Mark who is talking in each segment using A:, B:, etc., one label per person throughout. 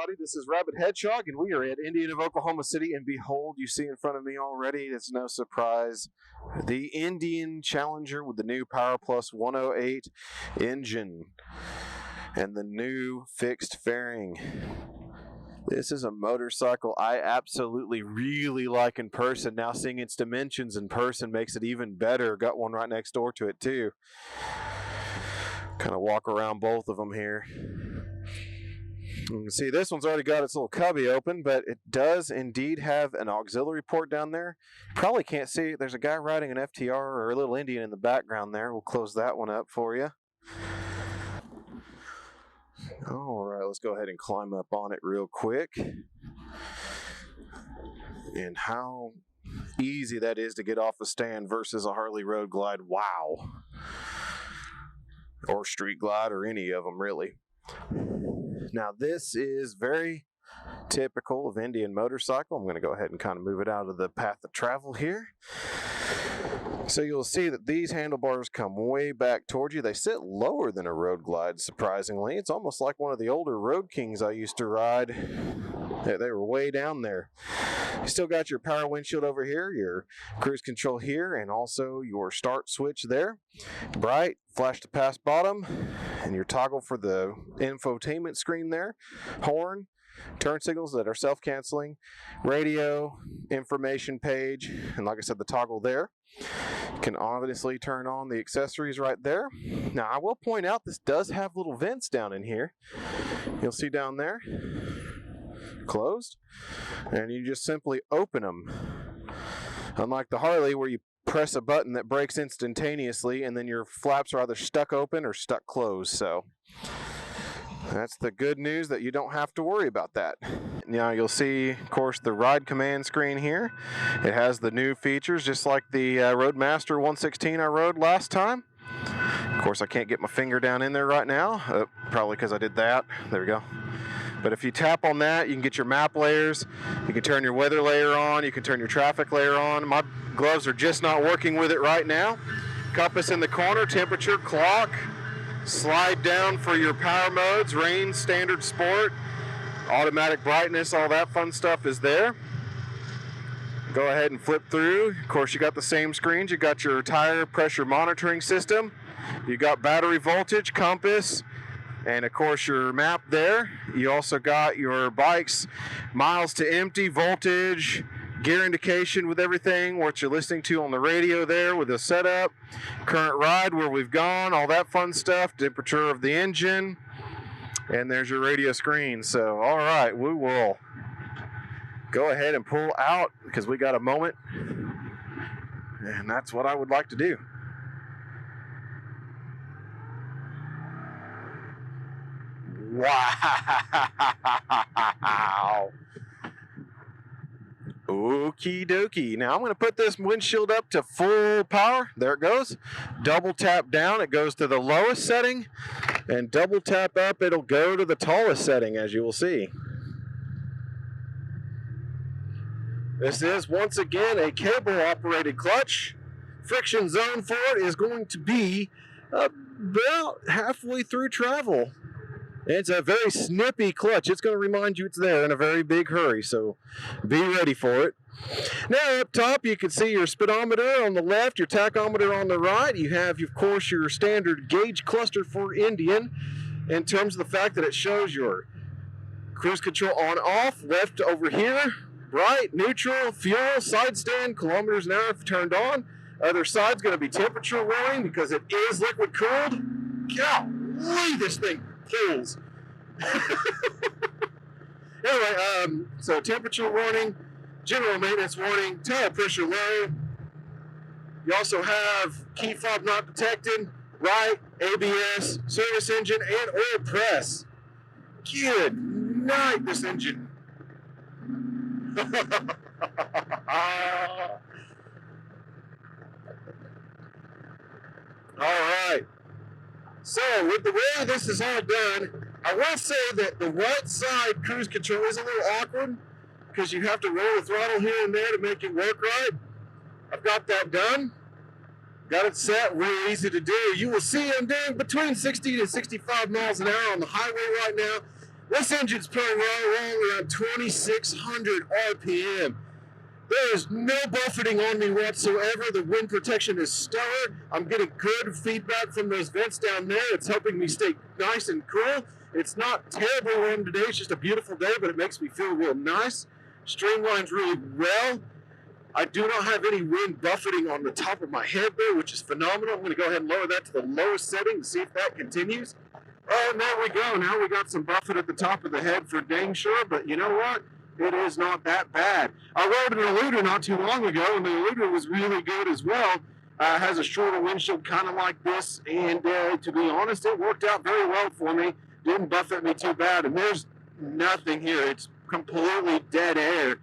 A: everybody. This is Rabid Hedgehog, and we are at Indian of Oklahoma City. And behold, you see in front of me already, it's no surprise, the Indian Challenger with the new Power Plus 108 engine and the new fixed fairing. This is a motorcycle I absolutely really like in person. Now seeing its dimensions in person makes it even better. Got one right next door to it too. Kind of walk around both of them here. You can see this one's already got its little cubby open, but it does indeed have an auxiliary port down there. Probably can't see it. There's a guy riding an FTR or a little Indian in the background there. We'll close that one up for you. All right, let's go ahead and climb up on it real quick. And how easy that is to get off the stand versus a Harley Road Glide. Wow. Or Street Glide or any of them, really. Now, this is very typical of Indian motorcycle. I'm going to go ahead and kind of move it out of the path of travel here. So you'll see that these handlebars come way back towards you. They sit lower than a Road Glide, surprisingly. It's almost like one of the older Road Kings I used to ride. They were way down there. You still got your power windshield over here, your cruise control here, and also your start switch there. Bright, flash to pass bottom, and your toggle for the infotainment screen there. Horn, turn signals that are self-canceling, radio, information page, and like I said, the toggle there. You can obviously turn on the accessories right there. Now, I will point out this does have little vents down in here. You'll see down there, closed, and you just simply open them. Unlike the Harley, where you press a button that breaks instantaneously and then your flaps are either stuck open or stuck closed. So that's the good news, that you don't have to worry about that. Now you'll see, of course, the ride command screen here. It has the new features, just like the Roadmaster 116 I rode last time. Of course, I can't get my finger down in there right now, probably because I did that. There we go. But if you tap on that, you can get your map layers. You can turn your weather layer on. You can turn your traffic layer on. My gloves are just not working with it right now. Compass in the corner, temperature, clock. Slide down for your power modes, rain, standard, sport, automatic brightness, all that fun stuff is there. Go ahead and flip through. Of course, you got the same screens. You got your tire pressure monitoring system. You got battery voltage, compass, and of course your map there. You also got your bike's miles to empty, voltage, gear indication with everything, what you're listening to on the radio there with the setup, current ride, where we've gone, all that fun stuff, temperature of the engine, and there's your radio screen. So, all right, we will go ahead and pull out because we got a moment, and that's what I would like to do. Wow. Okie dokie. Now I'm going to put this windshield up to full power. There it goes. Double tap down, it goes to the lowest setting. And double tap up, it'll go to the tallest setting, as you will see. This is, once again, a cable-operated clutch. Friction zone for it is going to be about halfway through travel. It's a very snippy clutch. It's going to remind you it's there in a very big hurry, so be ready for it. Now up top, you can see your speedometer on the left, your tachometer on the right. You have, of course, your standard gauge cluster for Indian in terms of the fact that it shows your cruise control on off, left over here, right, neutral, fuel, side stand, kilometers an hour if turned on. Other side's going to be temperature warning because it is liquid cooled. Golly, this thing pulls. Anyway, so temperature warning, general maintenance warning, tire pressure low. You also have key fob not detected, right, ABS, service engine, and oil press. Good night, this engine. All right. So, with the way this is all done, I will say that the right side cruise control is a little awkward because you have to roll the throttle here and there to make it work right. I've got that done. Got it set, real easy to do. You will see I'm doing between 60 to 65 miles an hour on the highway right now. This engine's pulling right around 2,600 RPM. There is no buffeting on me whatsoever. The wind protection is stellar. I'm getting good feedback from those vents down there. It's helping me stay nice and cool. It's not terribly warm today. It's just a beautiful day, but it makes me feel real nice. Streamlines really well. I do not have any wind buffeting on the top of my head there, which is phenomenal. I'm going to go ahead and lower that to the lowest setting to see if that continues. Oh, and there we go. Now we got some buffet at the top of the head for dang sure, but you know what? It is not that bad. I rode an eluder not too long ago, and the eluder was really good as well. Has a shorter windshield kind of like this, and to be honest, it worked out very well for me. Didn't buffet me too bad, and there's nothing here. It's completely dead air,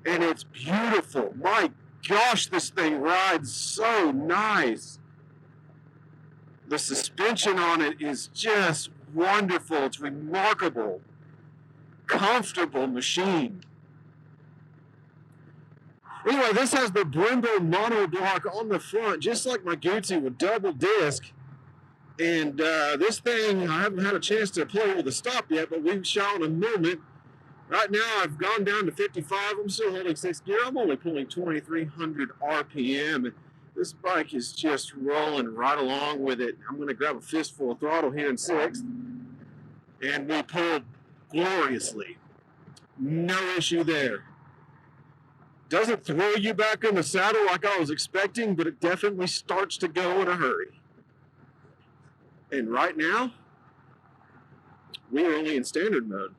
A: and it's beautiful. My gosh, this thing rides so nice. The suspension on it is just wonderful. It's remarkable. Comfortable machine. Anyway, this has the Brembo monoblock on the front, just like my Guzzi with double disc. And this thing, I haven't had a chance to play with the stop yet, but we shall in a moment. Right now, I've gone down to 55. I'm still holding 6th gear. I'm only pulling 2,300 RPM. This bike is just rolling right along with it. I'm going to grab a fistful of throttle here in 6th. And we pulled gloriously. No issue there. Doesn't throw you back in the saddle like I was expecting, but it definitely starts to go in a hurry. And right now, we are only in standard mode.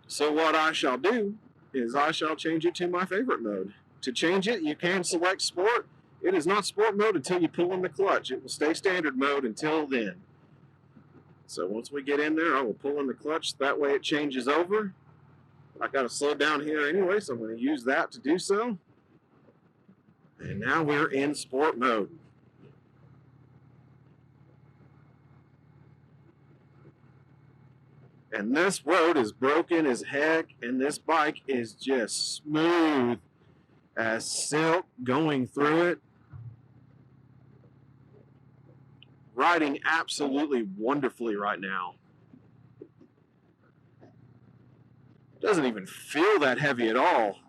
A: So what I shall do is I shall change it to my favorite mode. To change it, you can select sport. It is not sport mode until you pull in the clutch. It will stay standard mode until then. So once we get in there, I will pull in the clutch. That way it changes over. I got to slow down here anyway, so I'm going to use that to do so. And now we're in sport mode. And this road is broken as heck, and this bike is just smooth as silk going through it. Riding absolutely wonderfully right now. Doesn't even feel that heavy at all.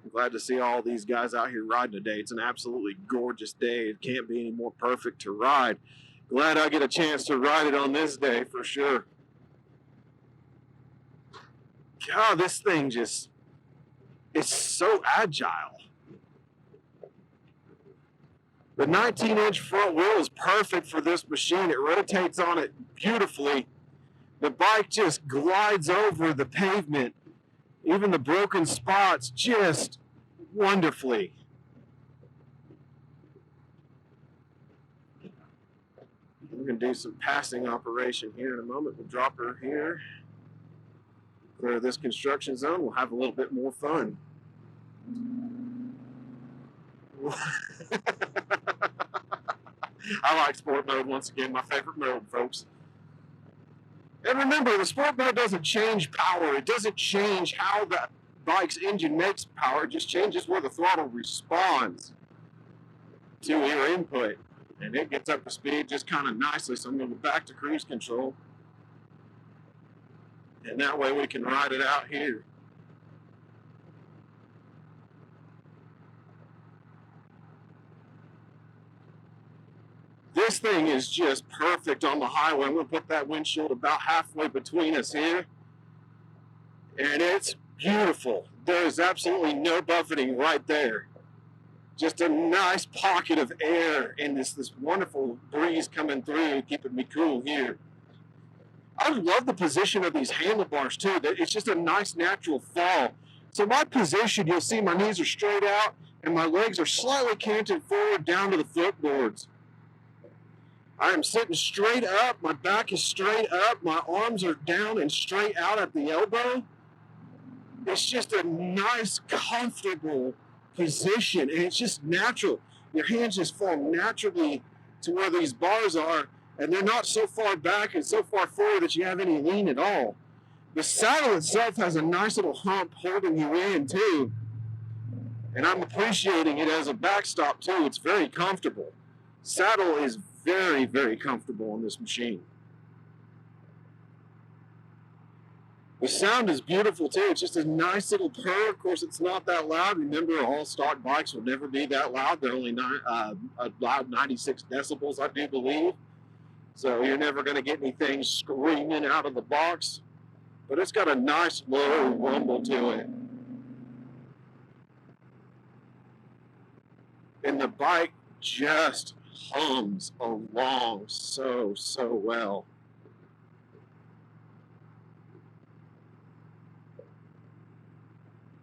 A: I'm glad to see all these guys out here riding today. It's an absolutely gorgeous day. It can't be any more perfect to ride. Glad I get a chance to ride it on this day for sure. God, this thing just, it's so agile. The 19-inch front wheel is perfect for this machine. It rotates on it beautifully. The bike just glides over the pavement, even the broken spots, just wonderfully. We're going to do some passing operation here in a moment. We'll drop her here. Clear this construction zone. We'll have a little bit more fun. I like sport mode once again, my favorite mode, folks. And remember, the sport mode doesn't change power. It doesn't change how the bike's engine makes power. It just changes where the throttle responds to your input. And it gets up to speed just kind of nicely. So I'm going to go back to cruise control. And that way we can ride it out here. This thing is just perfect on the highway. I'm going to put that windshield about halfway between us here. And it's beautiful. There is absolutely no buffeting right there. Just a nice pocket of air and this wonderful breeze coming through, keeping me cool here. I love the position of these handlebars too. It's just a nice natural fall. So my position, you'll see my knees are straight out and my legs are slightly canted forward down to the footboards. I am sitting straight up. My back is straight up. My arms are down and straight out at the elbow. It's just a nice, comfortable position, and it's just natural. Your hands just fall naturally to where these bars are, and they're not so far back and so far forward that you have any lean at all. The saddle itself has a nice little hump holding you in, too. And I'm appreciating it as a backstop, too. It's very comfortable. Saddle is very, very comfortable on this machine. The sound is beautiful too. It's just a nice little purr. Of course, it's not that loud. Remember, all stock bikes will never be that loud. They're only allowed 96 decibels, I do believe. So you're never going to get anything screaming out of the box. But it's got a nice low rumble to it. And the bike just hums along so well.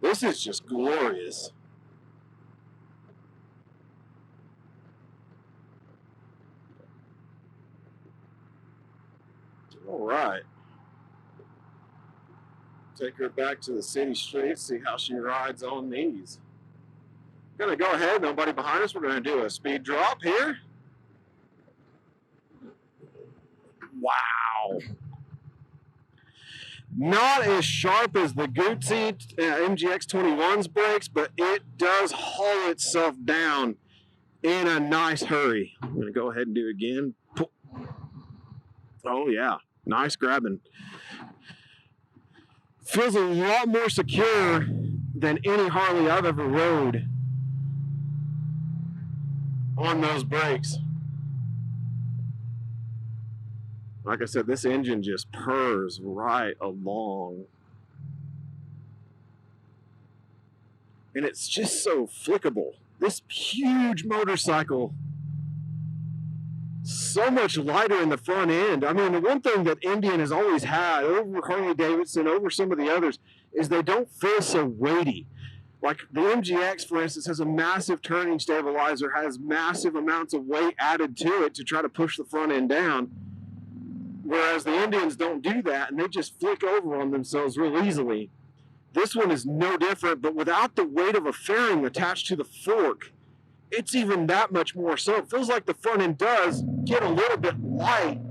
A: This is just glorious. All right. Take her back to the city streets, see how she rides on these. I'm gonna go ahead, nobody behind us. We're gonna do a speed drop here. Wow. Not as sharp as the Gucci MGX 21's brakes, but it does haul itself down in a nice hurry. I'm going to go ahead and do it again. Oh, yeah. Nice grabbing. Feels a lot more secure than any Harley I've ever rode on those brakes. Like I said, this engine just purrs right along. And it's just so flickable. This huge motorcycle, so much lighter in the front end. I mean, the one thing that Indian has always had over Harley Davidson, over some of the others, is they don't feel so weighty. Like the MGX, for instance, has a massive turning stabilizer, has massive amounts of weight added to it to try to push the front end down. Whereas the Indians don't do that, and they just flick over on themselves real easily. This one is no different, but without the weight of a fairing attached to the fork, it's even that much more so. It feels like the front end does get a little bit light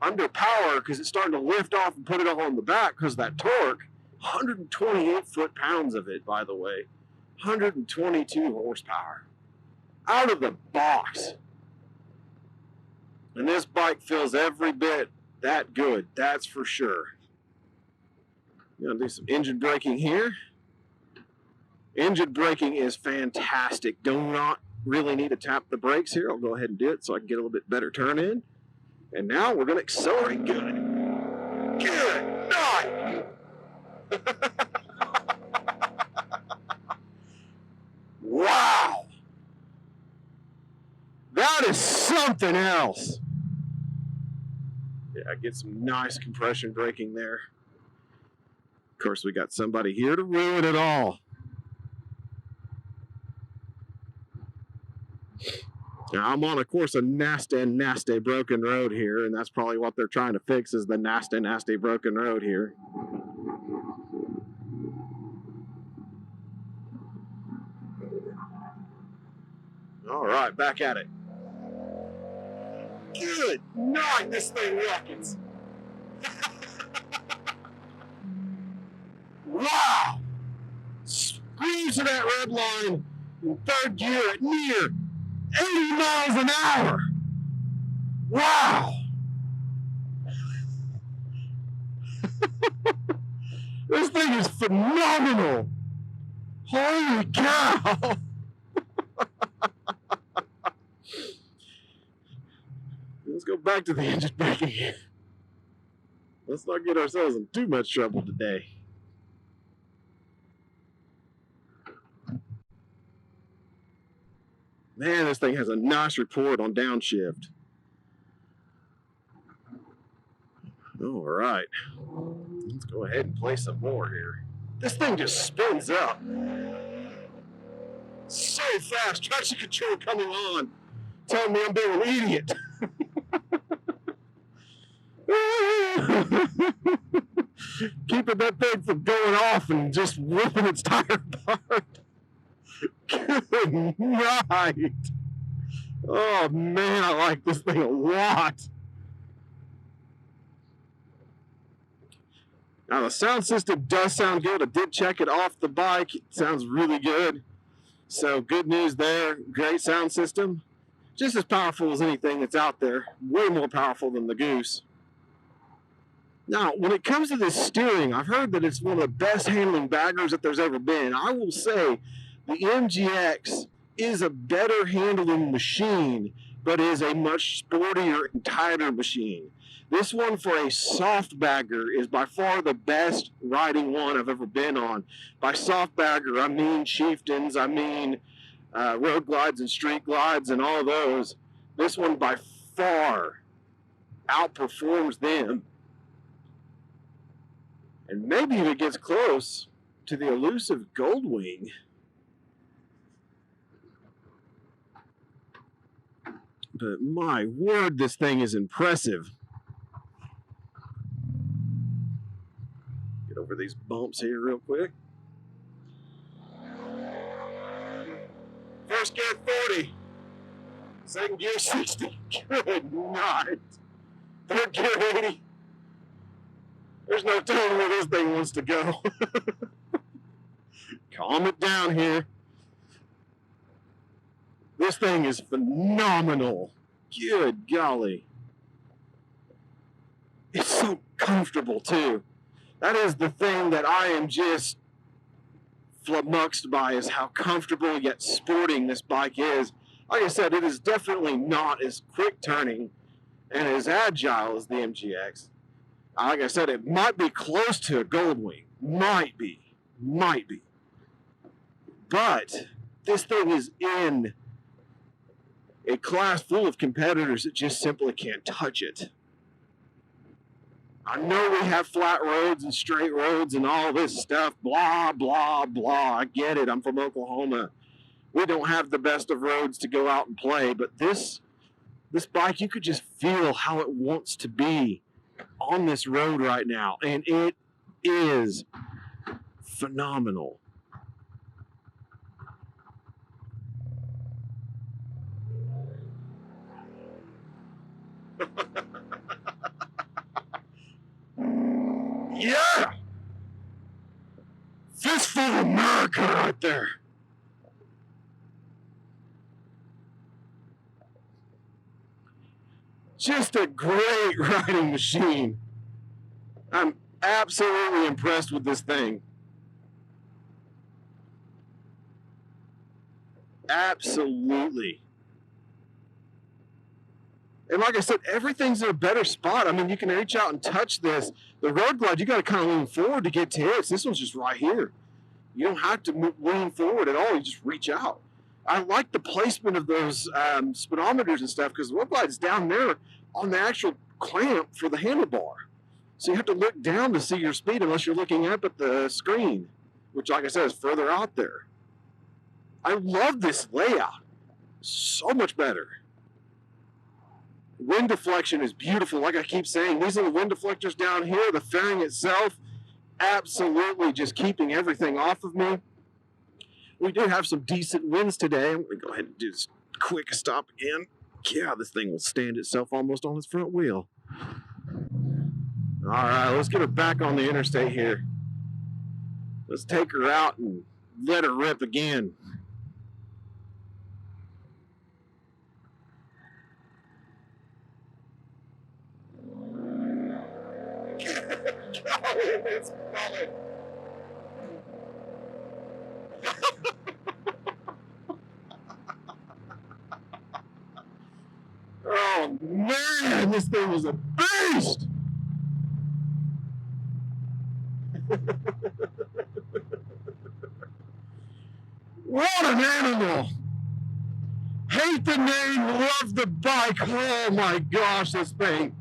A: under power because it's starting to lift off and put it all on the back because of that torque. 128 foot-pounds of it, by the way. 122 horsepower. Out of the box. And this bike feels every bit that good, that's for sure. I'm going to do some engine braking here. Engine braking is fantastic. Do not really need to tap the brakes here. I'll go ahead and do it so I can get a little bit better turn in. And now we're going to accelerate good. Good night. Wow. That is something else. Yeah, get some nice compression braking there. Of course, we got somebody here to ruin it all. Now, I'm on, of course, a nasty broken road here, and that's probably what they're trying to fix is the nasty broken road here. All right, back at it. Good night, this thing rockets. Wow! Screws to that red line in third gear at near 80 miles an hour. Wow! This thing is phenomenal. Holy cow! Let's go back to the engine braking. Let's not get ourselves in too much trouble today. Man, this thing has a nice report on downshift. All right. Let's go ahead and play some more here. This thing just spins up. So fast. Traction control coming on. Telling me I'm being an idiot. Keeping that thing from going off and just ripping its tire apart. Good night. Oh man, I like this thing a lot. Now the sound system does sound good. I did check it off the bike. It sounds really good. So good news there. Great sound system. Just as powerful as anything that's out there. Way more powerful than the Goose. Now, when it comes to this steering, I've heard that it's one of the best handling baggers that there's ever been. I will say the MGX is a better handling machine, but is a much sportier and tighter machine. This one for a soft bagger is by far the best riding one I've ever been on. By soft bagger, I mean chieftains, I mean road glides and street glides and all those. This one by far outperforms them. And maybe if it gets close to the elusive Goldwing. But my word, this thing is impressive. Get over these bumps here real quick. First gear 40. Second gear 60. Good night. Third gear 80. There's no telling where this thing wants to go. Calm it down here. This thing is phenomenal. Good golly. It's so comfortable too. That is the thing that I am just flummoxed by, is how comfortable yet sporting this bike is. Like I said, it is definitely not as quick turning and as agile as the MGX. Like I said, it might be close to a Goldwing. Might be. But this thing is in a class full of competitors that just simply can't touch it. I know we have flat roads and straight roads and all this stuff, blah, blah, blah. I get it. I'm from Oklahoma. We don't have the best of roads to go out and play, but this bike, you could just feel how it wants to be on this road right now, and it is phenomenal. Yeah! Fistful of America right there. Just a great riding machine. I'm absolutely impressed with this thing. Absolutely. And like I said, everything's in a better spot. I mean, you can reach out and touch this. The road glide, you got to kind of lean forward to get to it. This one's just right here. You don't have to lean forward at all. You just reach out. I like the placement of those speedometers and stuff, because the road glide is down there on the actual clamp for the handlebar. So you have to look down to see your speed unless you're looking up at the screen, which, like I said, is further out there. I love this layout. So much better. Wind deflection is beautiful. Like I keep saying, these are the wind deflectors down here. The fairing itself, absolutely just keeping everything off of me. We do have some decent winds today. I'm going to go ahead and do this quick stop again. Yeah, this thing will stand itself almost on its front wheel. All right, let's get her back on the interstate here. Let's take her out and let her rip again. It's coming. Oh man, this thing was a beast. What an animal. Hate the name, love the bike. Oh my gosh, this thing.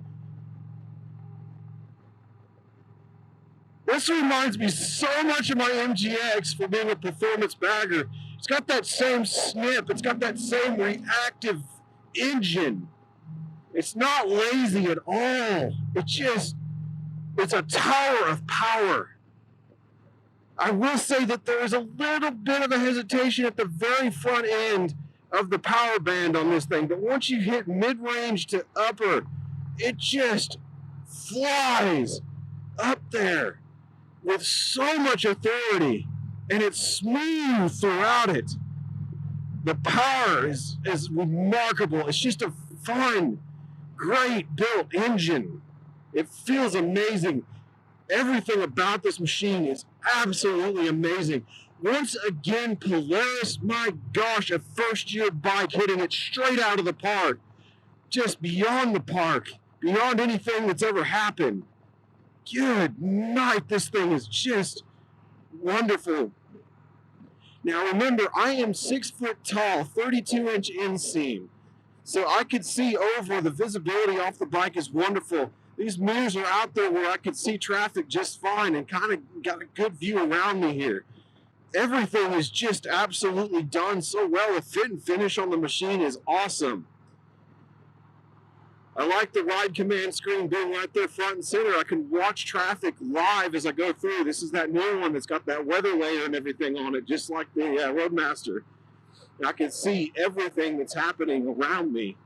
A: This reminds me so much of my MGX for being a performance bagger. It's got that same snip. It's got that same reactive engine. It's not lazy at all. It's a tower of power. I will say that there is a little bit of a hesitation at the very front end of the power band on this thing, but once you hit mid-range to upper, it just flies up there with so much authority, and it's smooth throughout it. The power is remarkable. It's just a fun, great built engine.
B: It feels amazing. Everything about this machine is absolutely amazing. Once again, Polaris, my gosh, a first-year bike hitting it straight out of the park. Just beyond the park, beyond anything that's ever happened. Good night, this thing is just wonderful. Now remember, I am 6 foot tall, 32-inch inseam. So I could see over. The visibility off the bike is wonderful. These mirrors are out there where I could see traffic just fine and kind of got a good view around me here. Everything is just absolutely done so well. The fit and finish on the machine is awesome. I like the ride command screen being right there front and center. I can watch traffic live as I go through. This is that new one that's got that weather layer and everything on it, just like the Roadmaster. And I can see everything that's happening around me.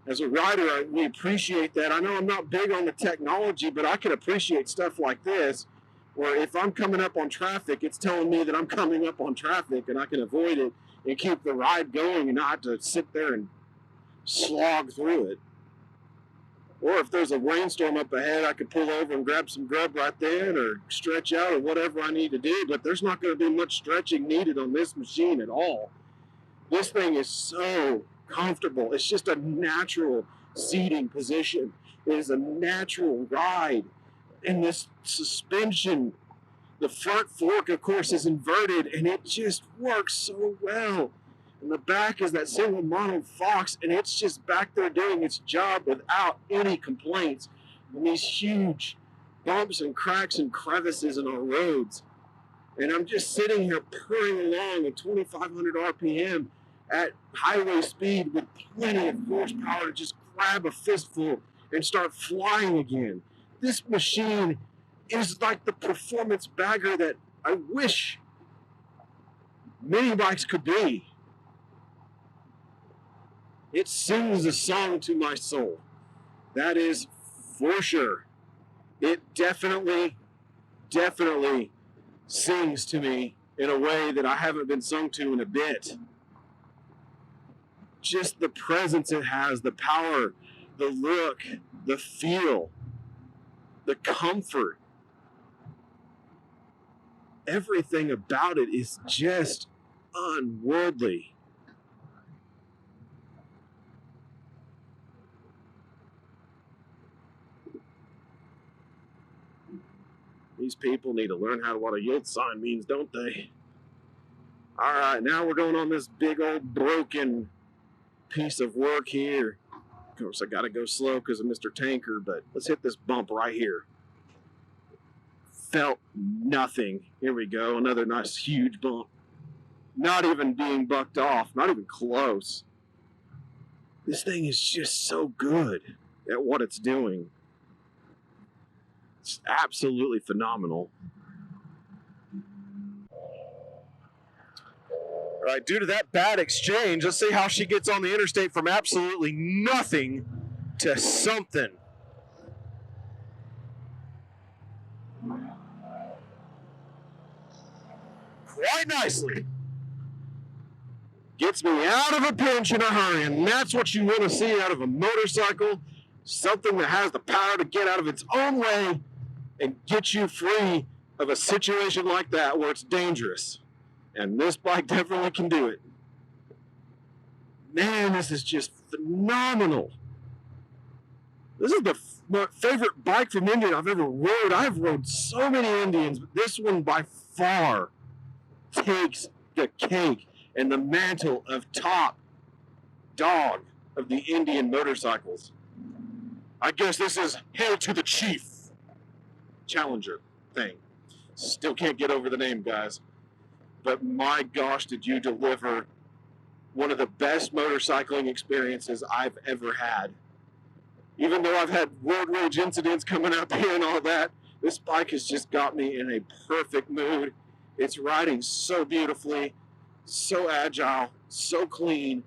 B: As a rider, we appreciate that. I know I'm not big on the technology, but I can appreciate stuff like this, where if I'm coming up on traffic, it's telling me that I'm coming up on traffic and I can avoid it and keep the ride going and not have to sit there and slog through it. Or if there's a rainstorm up ahead, I could pull over and grab some grub right then or stretch out or whatever I need to do, but there's not going to be much stretching needed on this machine at all. This thing is so comfortable. It's just a natural seating position. It is a natural ride. And this suspension, the front fork, of course, is inverted, and it just works so well. And the back is that single mono Fox, and it's just back there doing its job without any complaints. And these huge bumps and cracks and crevices in our roads. And I'm just sitting here purring along at 2,500 RPM at highway speed with plenty of horsepower to just grab a fistful and start flying again. This machine is like the performance bagger that I wish mini bikes could be. It sings a song to my soul. That is for sure. It definitely sings to me in a way that I haven't been sung to in a bit. Just the presence it has, the power, the look, the feel, the comfort. Everything about it is just unworldly. These people need to learn what a yield sign means, don't they? All right, now we're going on this big old broken piece of work here. Of course, I got to go slow because of Mr. Tanker, but let's hit this bump right here. Felt nothing. Here we go, another nice huge bump. Not even being bucked off, not even close. This thing is just so good at what it's doing. It's absolutely phenomenal. All right, due to that bad exchange, let's see how she gets on the interstate from absolutely nothing to something. Quite nicely. Gets me out of a pinch in a hurry, and that's what you want to see out of a motorcycle. Something that has the power to get out of its own way and get you free of a situation like that where it's dangerous. And this bike definitely can do it. Man, this is just phenomenal. This is my favorite bike from Indian I've ever rode. I've rode so many Indians, but this one by far takes the cake and the mantle of top dog of the Indian motorcycles. I guess this is Hail to the Chief Challenger thing. Still can't get over the name, guys. But my gosh, did you deliver one of the best motorcycling experiences I've ever had. Even though I've had road rage incidents coming up here and all that, this bike has just got me in a perfect mood. It's riding so beautifully, so agile, so clean,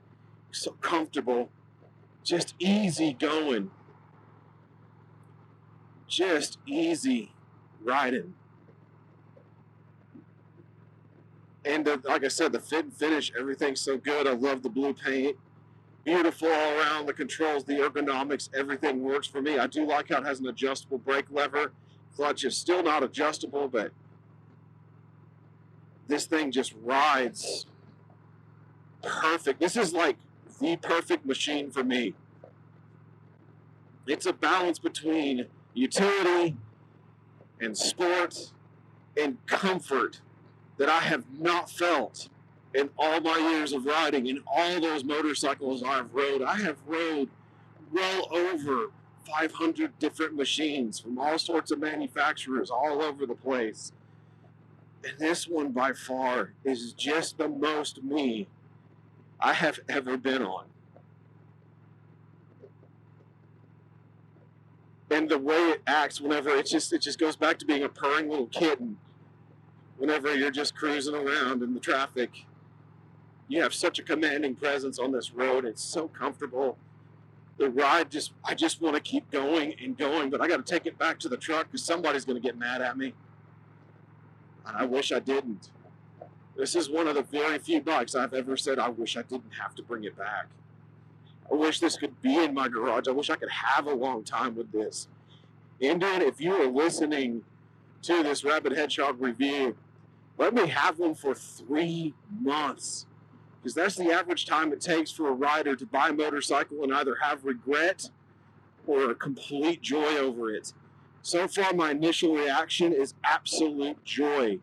B: so comfortable, just easy going. Just easy riding. And like I said, the fit and finish, everything's so good. I love the blue paint. beautiful all around. The controls, the ergonomics, everything works for me. I do like how it has an adjustable brake lever. Clutch is still not adjustable, but this thing just rides perfect. This is like the perfect machine for me. It's a balance between utility and sport and comfort that I have not felt in all my years of riding. In all those motorcycles I've rode, I have rode well over 500 different machines from all sorts of manufacturers all over the place. And this one by far is just the most me I have ever been on. And the way it acts whenever it just goes back to being a purring little kitten. Whenever you're just cruising around in the traffic, you have such a commanding presence on this road. It's so comfortable. The ride I just want to keep going and going, but I got to take it back to the truck because somebody's going to get mad at me. And I wish I didn't. This is one of the very few bikes I've ever said I wish I didn't have to bring it back. I wish this could be in my garage. I wish I could have a long time with this. Indian, if you are listening to this Rabid Hedgehog review, let me have one for 3 months. Because that's the average time it takes for a rider to buy a motorcycle and either have regret or complete joy over it. So far, my initial reaction is absolute joy.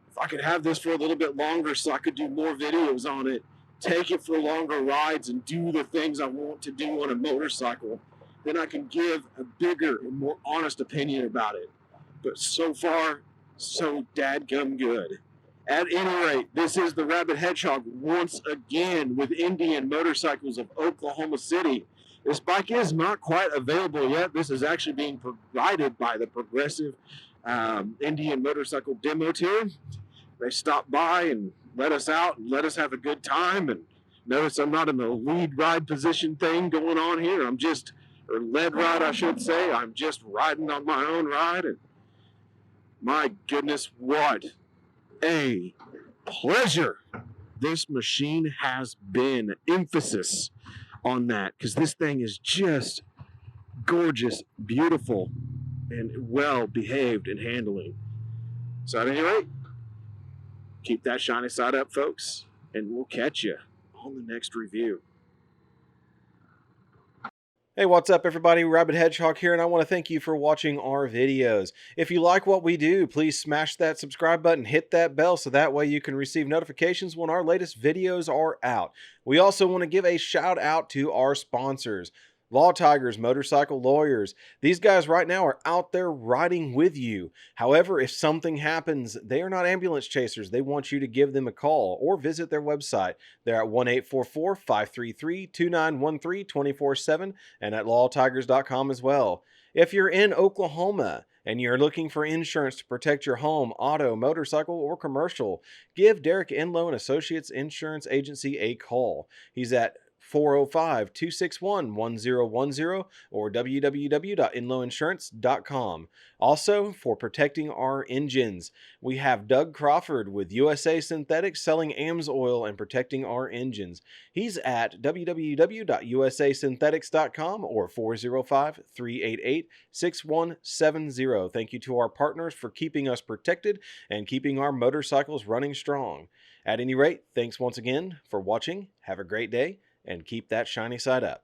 B: If I could have this for a little bit longer so I could do more videos on it, take it for longer rides and do the things I want to do on a motorcycle, then I can give a bigger and more honest opinion about it. But so far, so dadgum good. At any rate, this is the Rabid Hedgehog once again with Indian Motorcycles of Oklahoma City. This bike is not quite available yet. This is actually being provided by the Progressive Indian Motorcycle Demo Team. They stopped by and let us out and let us have a good time. And notice I'm not in the lead ride position thing going on here. Or lead ride, I should say. I'm just riding on my own ride. And my goodness, what a pleasure this machine has been. Emphasis on that, because this thing is just gorgeous, beautiful, and well behaved in handling. So at any rate, keep that shiny side up, folks, and we'll catch you on the next review.
A: Hey, what's up everybody? Rabid Hedgehog here, and I want to thank you for watching our videos. If you like what we do, please smash that subscribe button, hit that bell so that way you can receive notifications when our latest videos are out. We also want to give a shout out to our sponsors. Law Tigers, Motorcycle Lawyers. These guys right now are out there riding with you. However, if something happens, they are not ambulance chasers. They want you to give them a call or visit their website. They're at 1-844-533-2913 24/7 and at lawtigers.com as well. If you're in Oklahoma and you're looking for insurance to protect your home, auto, motorcycle, or commercial, give Derek Enloe and Associates Insurance Agency a call. He's at 405-261-1010 or www.enloeinsurance.com. Also, for protecting our engines, we have Doug Crawford with USA Synthetics selling AMSOIL and protecting our engines. He's at www.usasynthetics.com or 405-388-6170. Thank you to our partners for keeping us protected and keeping our motorcycles running strong. At any rate, thanks once again for watching. Have a great day and keep that shiny side up.